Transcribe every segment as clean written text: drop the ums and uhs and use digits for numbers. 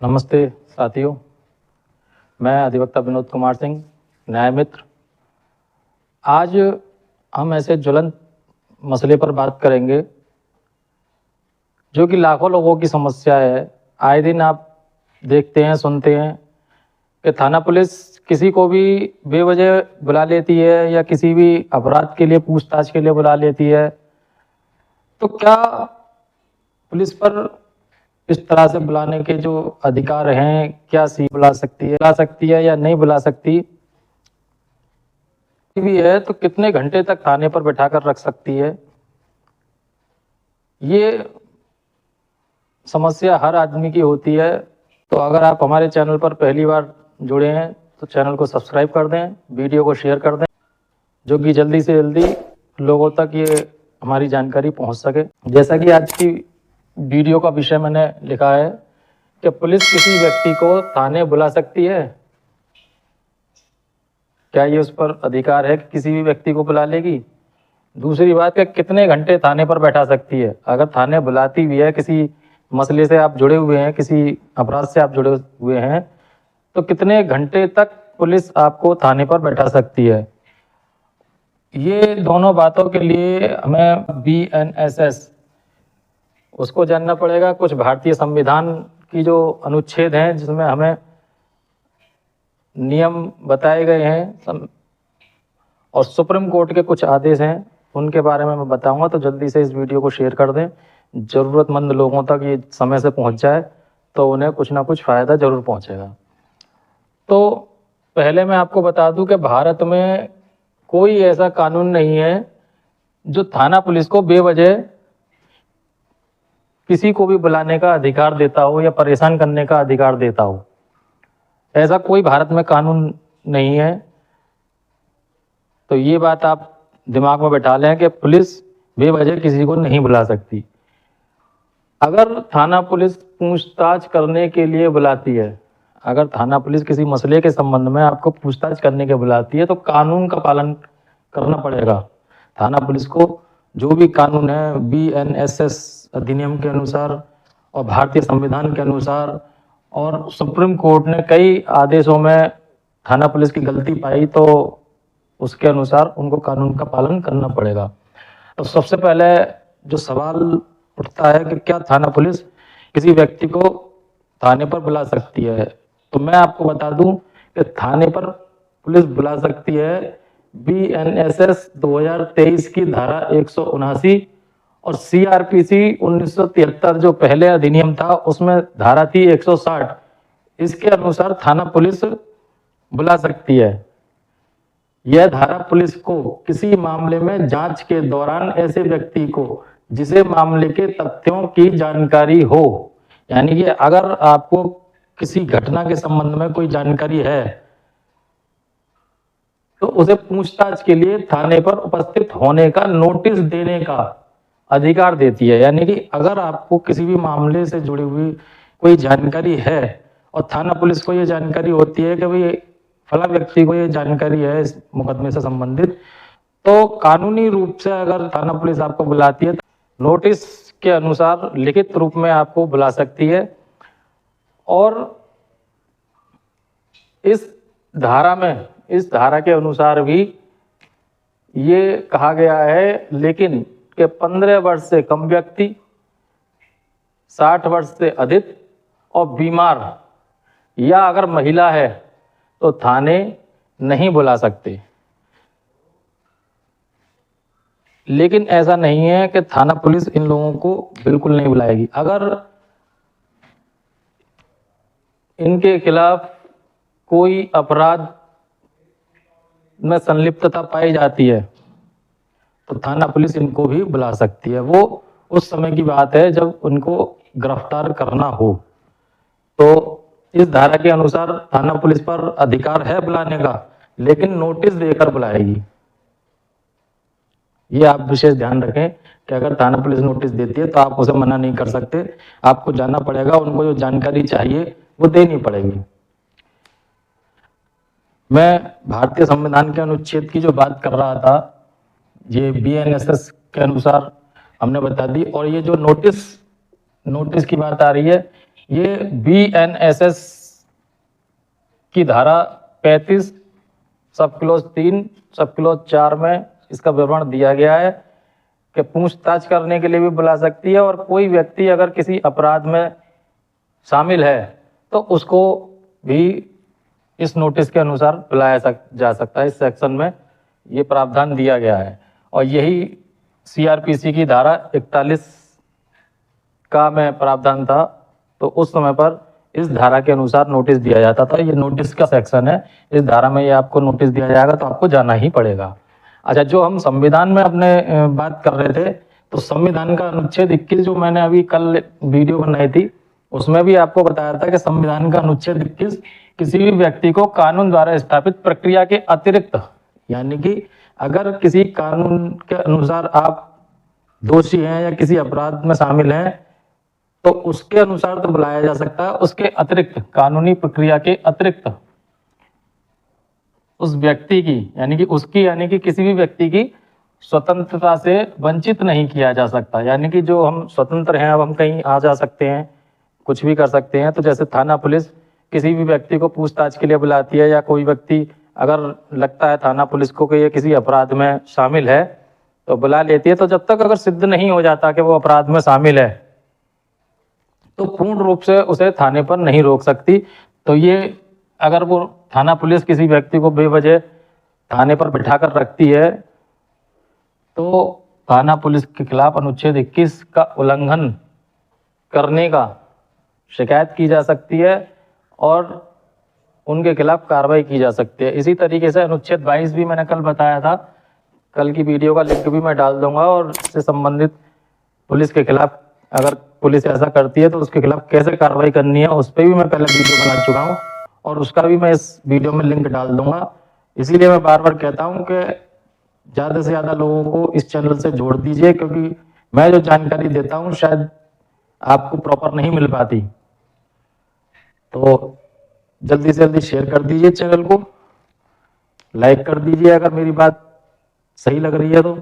नमस्ते साथियों, मैं अधिवक्ता विनोद कुमार सिंह, न्याय मित्र। आज हम ऐसे ज्वलंत मसले पर बात करेंगे जो कि लाखों लोगों की समस्या है। आए दिन आप देखते हैं, सुनते हैं कि थाना पुलिस किसी को भी बेवजह बुला लेती है या किसी भी अपराध के लिए पूछताछ के लिए बुला लेती है। तो क्या पुलिस पर इस तरह से बुलाने के जो अधिकार हैं, क्या सी बुला सकती है या नहीं बुला सकती भी है, तो कितने घंटे तक थाने पर बैठाकर रख सकती है? ये समस्या हर आदमी की होती है। तो अगर आप हमारे चैनल पर पहली बार जुड़े हैं तो चैनल को सब्सक्राइब कर दें, वीडियो को शेयर कर दें, जो कि जल्दी से जल्दी लोगों तक ये हमारी जानकारी पहुंच सके। जैसा कि आज की वीडियो का विषय मैंने लिखा है कि पुलिस किसी व्यक्ति को थाने बुला सकती है। क्या ये उस पर अधिकार है कि किसी भी व्यक्ति को बुला लेगी? दूसरी बात कि कितने घंटे थाने पर बैठा सकती है? अगर थाने बुलाती भी है, किसी मसले से आप जुड़े हुए हैं, किसी अपराध से आप जुड़े हुए हैं, तो कितने घंटे तक पुलिस आपको थाने पर बैठा सकती है? ये दोनों बातों के लिए हमें BNSS उसको जानना पड़ेगा। कुछ भारतीय संविधान की जो अनुच्छेद हैं जिसमें हमें नियम बताए गए हैं और सुप्रीम कोर्ट के कुछ आदेश हैं, उनके बारे में मैं बताऊंगा। तो जल्दी से इस वीडियो को शेयर कर दें, ज़रूरतमंद लोगों तक ये समय से पहुंच जाए तो उन्हें कुछ ना कुछ फ़ायदा ज़रूर पहुंचेगा। तो पहले मैं आपको बता दूं कि भारत में कोई ऐसा कानून नहीं है जो थाना पुलिस को बेवजह किसी को भी बुलाने का अधिकार देता हो या परेशान करने का अधिकार देता हो। ऐसा कोई भारत में कानून नहीं है। तो ये बात आप दिमाग में बैठा लें कि पुलिस बेवजह किसी को नहीं बुला सकती। अगर थाना पुलिस पूछताछ करने के लिए बुलाती है, अगर थाना पुलिस किसी मसले के संबंध में आपको पूछताछ करने के बुलाती है, तो कानून का पालन करना पड़ेगा। थाना पुलिस को जो भी कानून है BNSS अधिनियम के अनुसार और भारतीय संविधान के अनुसार, और सुप्रीम कोर्ट ने कई आदेशों में थाना पुलिस की गलती पाई तो उसके अनुसार उनको कानून का पालन करना पड़ेगा। तो सबसे पहले जो सवाल उठता है कि क्या थाना पुलिस किसी व्यक्ति को थाने पर बुला सकती है? तो मैं आपको बता दूं कि थाने पर पुलिस बुला सकती है BNSS 2023 की धारा 179 और CRPC 1973 जो पहले अधिनियम था उसमें धारा थी 160। इसके अनुसार थाना पुलिस बुला सकती है। यह धारा पुलिस को किसी मामले में जांच के दौरान ऐसे व्यक्ति को जिसे मामले के तथ्यों की जानकारी हो, यानी कि अगर आपको किसी घटना के संबंध में कोई जानकारी है तो उसे पूछताछ के लिए थाने पर उपस्थित होने का नोटिस देने का अधिकार देती है। यानी कि अगर आपको किसी भी मामले से जुड़ी हुई कोई जानकारी है और थाना पुलिस को ये जानकारी होती है कि भाई फला व्यक्ति को ये जानकारी है इस मुकदमे से संबंधित, तो कानूनी रूप से अगर थाना पुलिस आपको बुलाती है तो नोटिस के अनुसार लिखित रूप में आपको बुला सकती है। और इस धारा के अनुसार भी ये कहा गया है लेकिन कि 15 वर्ष से कम व्यक्ति, 60 वर्ष से अधिक और बीमार या अगर महिला है तो थाने नहीं बुला सकते। लेकिन ऐसा नहीं है कि थाना पुलिस इन लोगों को बिल्कुल नहीं बुलाएगी। अगर इनके खिलाफ कोई अपराध में संलिप्तता पाई जाती है तो थाना पुलिस इनको भी बुला सकती है। वो उस समय की बात है जब उनको गिरफ्तार करना हो। तो इस धारा के अनुसार थाना पुलिस पर अधिकार है बुलाने का, लेकिन नोटिस देकर बुलाएगी। ये आप विशेष ध्यान रखें कि अगर थाना पुलिस नोटिस देती है तो आप उसे मना नहीं कर सकते, आपको जाना पड़ेगा, उनको जो जानकारी चाहिए वो देनी पड़ेगी। मैं भारतीय संविधान के अनुच्छेद की जो बात कर रहा था, ये BNSS के अनुसार हमने बता दी। और ये जो नोटिस की बात आ रही है, ये BNSS की धारा 35 सब क्लोज 3 सब क्लोज 4 में इसका विवरण दिया गया है कि पूछताछ करने के लिए भी बुला सकती है, और कोई व्यक्ति अगर किसी अपराध में शामिल है तो उसको भी इस नोटिस के अनुसार बुलाया जा सकता है। इस सेक्शन में ये प्रावधान दिया गया है, और यही CRPC की धारा 41 का में प्रावधान था। तो उस समय पर इस धारा के अनुसार नोटिस दिया जाता था। ये नोटिस का सेक्शन है, इस धारा में ये आपको नोटिस दिया जाएगा तो आपको जाना ही पड़ेगा। अच्छा, जो हम संविधान में अपने बात कर रहे थे, तो संविधान का अनुच्छेद 21 जो मैंने अभी कल वीडियो बनाई थी, उसमें भी आपको बताया था कि संविधान का अनुच्छेद 21 किसी भी व्यक्ति को कानून द्वारा स्थापित प्रक्रिया के अतिरिक्त, यानी कि अगर किसी कानून के अनुसार आप दोषी हैं या किसी अपराध में शामिल हैं तो उसके अनुसार तो बुलाया जा सकता है, उसके अतिरिक्त, कानूनी प्रक्रिया के अतिरिक्त उस व्यक्ति की, यानी कि उसकी, यानी कि किसी भी व्यक्ति की स्वतंत्रता से वंचित नहीं किया जा सकता। यानी कि जो हम स्वतंत्र हैं, अब हम कहीं आ जा सकते हैं, कुछ भी कर सकते हैं। तो जैसे थाना पुलिस किसी भी व्यक्ति को पूछताछ के लिए बुलाती है, या कोई व्यक्ति अगर लगता है थाना पुलिस को कि ये किसी अपराध में शामिल है तो बुला लेती है। तो जब तक अगर सिद्ध नहीं हो जाता कि वो अपराध में शामिल है तो पूर्ण रूप से उसे थाने पर नहीं रोक सकती। तो ये अगर वो थाना पुलिस किसी व्यक्ति को बेवजह थाने पर बिठा कर रखती है तो थाना पुलिस के खिलाफ अनुच्छेद 21 का उल्लंघन करने का शिकायत की जा सकती है और उनके खिलाफ कार्रवाई की जा सकती है। इसी तरीके से अनुच्छेद 22 भी मैंने कल बताया था, कल की वीडियो का लिंक भी मैं डाल दूंगा, और इससे संबंधित पुलिस के खिलाफ अगर पुलिस ऐसा करती है तो उसके खिलाफ कैसे कार्रवाई करनी है उस पर भी मैं पहले वीडियो बना चुका हूँ, और उसका भी मैं इस वीडियो में लिंक डाल दूंगा। इसीलिए मैं बार बार कहता हूँ कि ज़्यादा से ज़्यादा लोगों को इस चैनल से जोड़ दीजिए, क्योंकि मैं जो जानकारी देता हूँ शायद आपको प्रॉपर नहीं मिल पाती। तो जल्दी से जल्दी शेयर कर दीजिए चैनल को, लाइक कर दीजिए अगर मेरी बात सही लग रही है तो,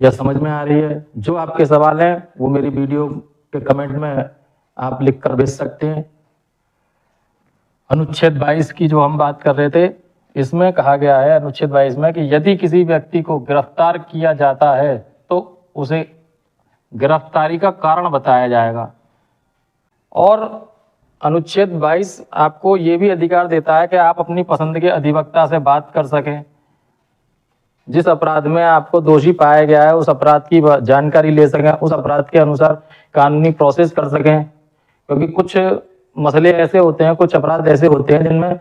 या समझ में आ रही है। जो आपके सवाल हैं वो मेरी वीडियो के कमेंट में आप लिख कर भेज सकते हैं। अनुच्छेद 22 की जो हम बात कर रहे थे, इसमें कहा गया है अनुच्छेद 22 में कि यदि किसी व्यक्ति को गिरफ्तार किया जाता है तो उसे गिरफ्तारी का कारण बताया जाएगा। और अनुच्छेद 22 आपको ये भी अधिकार देता है कि आप अपनी पसंद के अधिवक्ता से बात कर सकें। जिस अपराध में आपको दोषी पाया गया है उस अपराध की जानकारी ले सकें, उस अपराध के अनुसार कानूनी प्रोसेस कर सकें। क्योंकि कुछ मसले ऐसे होते हैं, कुछ अपराध ऐसे होते हैं जिनमें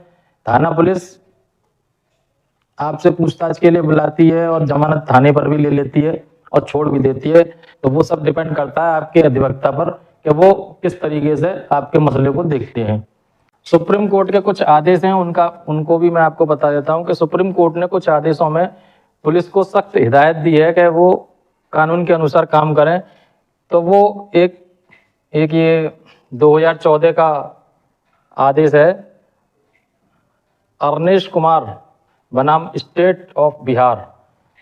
थाना पुलिस आपसे पूछताछ के लिए बुलाती है और जमानत थाने पर भी ले लेती है और छोड़ भी देती है। तो वो सब डिपेंड करता है आपके अधिवक्ता पर कि वो किस तरीके से आपके मसले को देखते हैं। सुप्रीम कोर्ट के कुछ आदेश हैं, उनको भी मैं आपको बता देता हूं कि सुप्रीम कोर्ट ने कुछ आदेशों में पुलिस को सख्त हिदायत दी है कि वो कानून के अनुसार काम करें। तो वो एक ये 2014 का आदेश है, अर्नेश कुमार बनाम स्टेट ऑफ बिहार,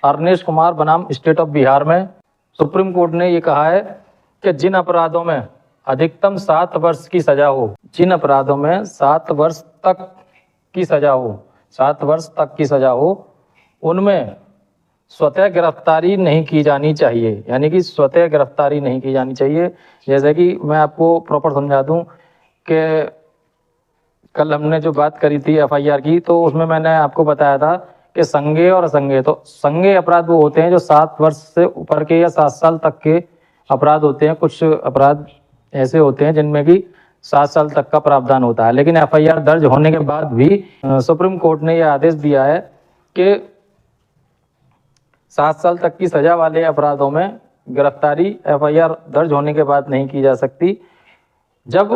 अर्नेश कुमार बनाम स्टेट ऑफ बिहार में सुप्रीम कोर्ट ने ये कहा है कि जिन अपराधों में अधिकतम 7 वर्ष की सजा हो, जिन अपराधों में 7 वर्ष तक की सजा हो, 7 वर्ष तक की सजा हो, उनमें स्वतः गिरफ्तारी नहीं की जानी चाहिए। यानी कि स्वतः गिरफ्तारी नहीं की जानी चाहिए। जैसे कि मैं आपको प्रॉपर समझा दूं कि कल हमने जो बात करी थी FIR की, तो उसमें मैंने आपको बताया था कि संज्ञेय और असंज्ञेय, तो संज्ञेय अपराध वो होते हैं जो 7 वर्ष से ऊपर के या 7 साल तक के अपराध होते हैं। कुछ अपराध ऐसे होते हैं जिनमें भी 7 साल तक का प्रावधान होता है। लेकिन FIR दर्ज होने के बाद भी सुप्रीम कोर्ट ने यह आदेश दिया है कि 7 साल तक की सजा वाले अपराधों में गिरफ्तारी FIR दर्ज होने के बाद नहीं की जा सकती। जब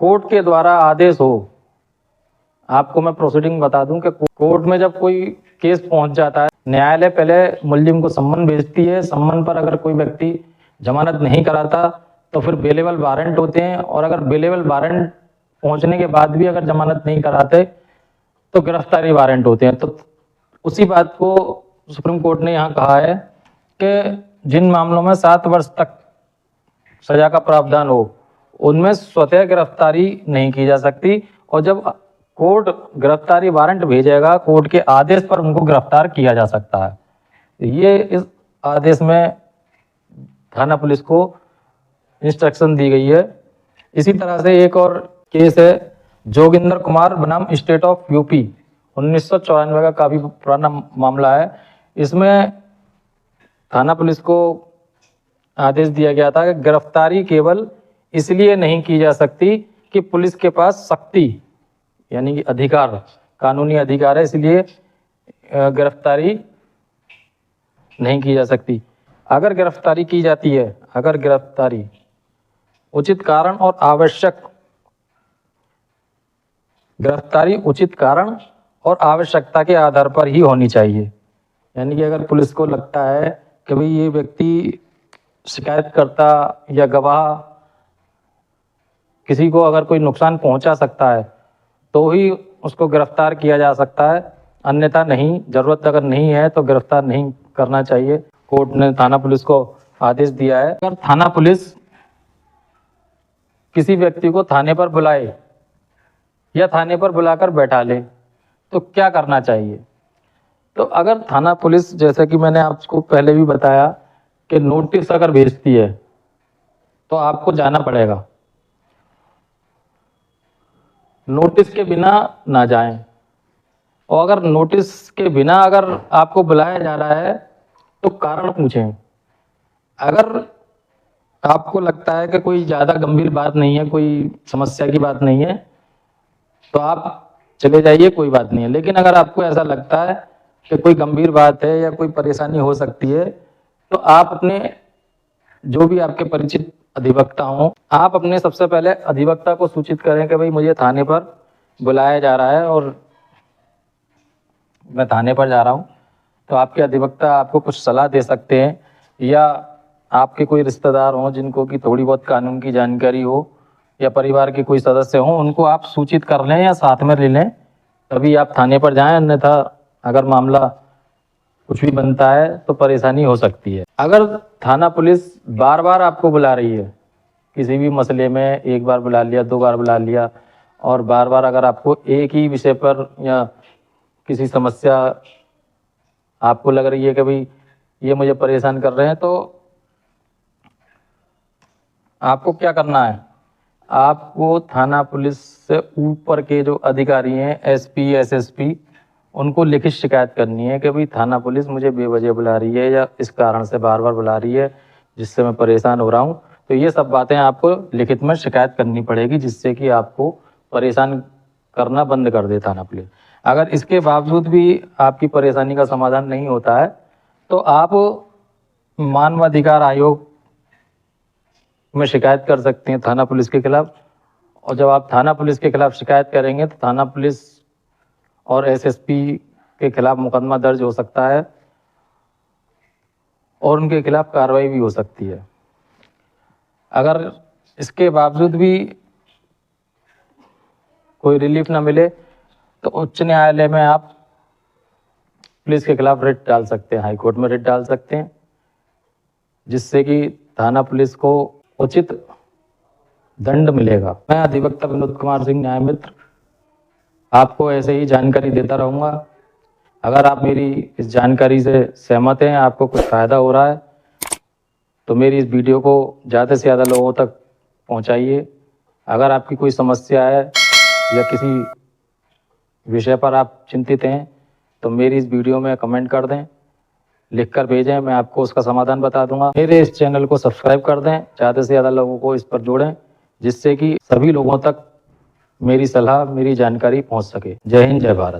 कोर्ट के द्वारा आदेश हो, आपको मैं प्रोसीडिंग बता दूं कि कोर्ट में जब कोई केस पहुंच जाता है, न्यायालय पहले मुलजिम को सम्मन भेजती है। सम्मन पर अगर कोई व्यक्ति जमानत नहीं कराता तो फिर बेलेबल वारंट होते हैं, और अगर बेलेबल वारंट पहुंचने के बाद भी अगर जमानत नहीं कराते तो गिरफ्तारी वारंट होते हैं। तो उसी बात को सुप्रीम कोर्ट ने यहाँ कहा है कि जिन मामलों में 7 वर्ष तक सजा का प्रावधान हो उनमें स्वतः गिरफ्तारी नहीं की जा सकती, और जब कोर्ट गिरफ्तारी वारंट भेजेगा, कोर्ट के आदेश पर उनको गिरफ्तार किया जा सकता है। ये इस आदेश में थाना पुलिस को इंस्ट्रक्शन दी गई है। इसी तरह से एक और केस है जोगिंदर कुमार बनाम स्टेट ऑफ यूपी, 1994 का काफी पुराना मामला है। इसमें थाना पुलिस को आदेश दिया गया था कि गिरफ्तारी केवल इसलिए नहीं की जा सकती कि पुलिस के पास शक्ति यानी कि अधिकार, कानूनी अधिकार है, इसलिए गिरफ्तारी नहीं की जा सकती। अगर गिरफ्तारी की जाती है, अगर गिरफ्तारी उचित कारण और आवश्यक, गिरफ्तारी उचित कारण और आवश्यकता के आधार पर ही होनी चाहिए। यानी कि अगर पुलिस को लगता है कि भाई ये व्यक्ति शिकायतकर्ता या गवाह किसी को अगर कोई नुकसान पहुंचा सकता है तो ही उसको गिरफ्तार किया जा सकता है, अन्यथा नहीं। जरूरत अगर नहीं है तो गिरफ्तार नहीं करना चाहिए। कोर्ट ने थाना पुलिस को आदेश दिया है। अगर थाना पुलिस किसी व्यक्ति को थाने पर बुलाए या थाने पर बुलाकर बैठा ले तो क्या करना चाहिए? तो अगर थाना पुलिस, जैसा कि मैंने आपको पहले भी बताया, कि नोटिस अगर भेजती है तो आपको जाना पड़ेगा। नोटिस के बिना ना जाएं, और अगर नोटिस के बिना अगर आपको बुलाया जा रहा है तो कारण पूछें। अगर आपको लगता है कि कोई ज़्यादा गंभीर बात नहीं है, कोई समस्या की बात नहीं है, तो आप चले जाइए, कोई बात नहीं है। लेकिन अगर आपको ऐसा लगता है कि कोई गंभीर बात है या कोई परेशानी हो सकती है, तो आप अपने जो भी आपके परिचित अधिवक्ता हों, आप अपने सबसे पहले अधिवक्ता को सूचित करें कि भाई मुझे थाने पर बुलाया जा रहा है और मैं थाने पर जा रहा हूँ। तो आपके अधिवक्ता आपको कुछ सलाह दे सकते हैं, या आपके कोई रिश्तेदार हों जिनको कि थोड़ी बहुत कानून की जानकारी हो, या परिवार के कोई सदस्य हों, उनको आप सूचित कर लें या साथ में ले लें, तभी आप थाने पर जाएं। अन्यथा अगर मामला कुछ भी बनता है तो परेशानी हो सकती है। अगर थाना पुलिस बार बार आपको बुला रही है किसी भी मसले में, एक बार बुला लिया, 2 बार बुला लिया, और बार बार अगर आपको एक ही विषय पर या किसी समस्या आपको लग रही है कि भाई ये मुझे परेशान कर रहे हैं, तो आपको क्या करना है? आपको थाना पुलिस से ऊपर के जो अधिकारी हैं, एसपी, एसएसपी, उनको लिखित शिकायत करनी है कि भाई थाना पुलिस मुझे बेवजह बुला रही है या इस कारण से बार बार बुला रही है जिससे मैं परेशान हो रहा हूँ। तो ये सब बातें आपको लिखित में शिकायत करनी पड़ेगी, जिससे कि आपको परेशान करना बंद कर दे थाना पुलिस। अगर इसके बावजूद भी आपकी परेशानी का समाधान नहीं होता है तो आप मानवाधिकार आयोग में शिकायत कर सकते हैं थाना पुलिस के खिलाफ। और जब आप थाना पुलिस के खिलाफ शिकायत करेंगे तो थाना पुलिस और एसएसपी के खिलाफ मुकदमा दर्ज हो सकता है और उनके खिलाफ कार्रवाई भी हो सकती है। अगर इसके बावजूद भी कोई रिलीफ ना मिले तो उच्च न्यायालय में आप पुलिस के खिलाफ रिट डाल सकते हैं, हाई कोर्ट में रिट डाल सकते हैं, जिससे कि थाना पुलिस को उचित दंड मिलेगा। मैं अधिवक्ता विनोद कुमार सिंह, न्याय मित्र, आपको ऐसे ही जानकारी देता रहूँगा। अगर आप मेरी इस जानकारी से सहमत हैं, आपको कुछ फ़ायदा हो रहा है, तो मेरी इस वीडियो को ज़्यादा से ज़्यादा लोगों तक पहुँचाइए। अगर आपकी कोई समस्या है या किसी विषय पर आप चिंतित हैं तो मेरी इस वीडियो में कमेंट कर दें, लिख कर भेजें, मैं आपको उसका समाधान बता दूंगा। मेरे इस चैनल को सब्सक्राइब कर दें, ज़्यादा से ज़्यादा लोगों को इस पर जोड़ें, जिससे कि सभी लोगों तक मेरी सलाह, मेरी जानकारी पहुंच सके। जय हिंद, जय भारत।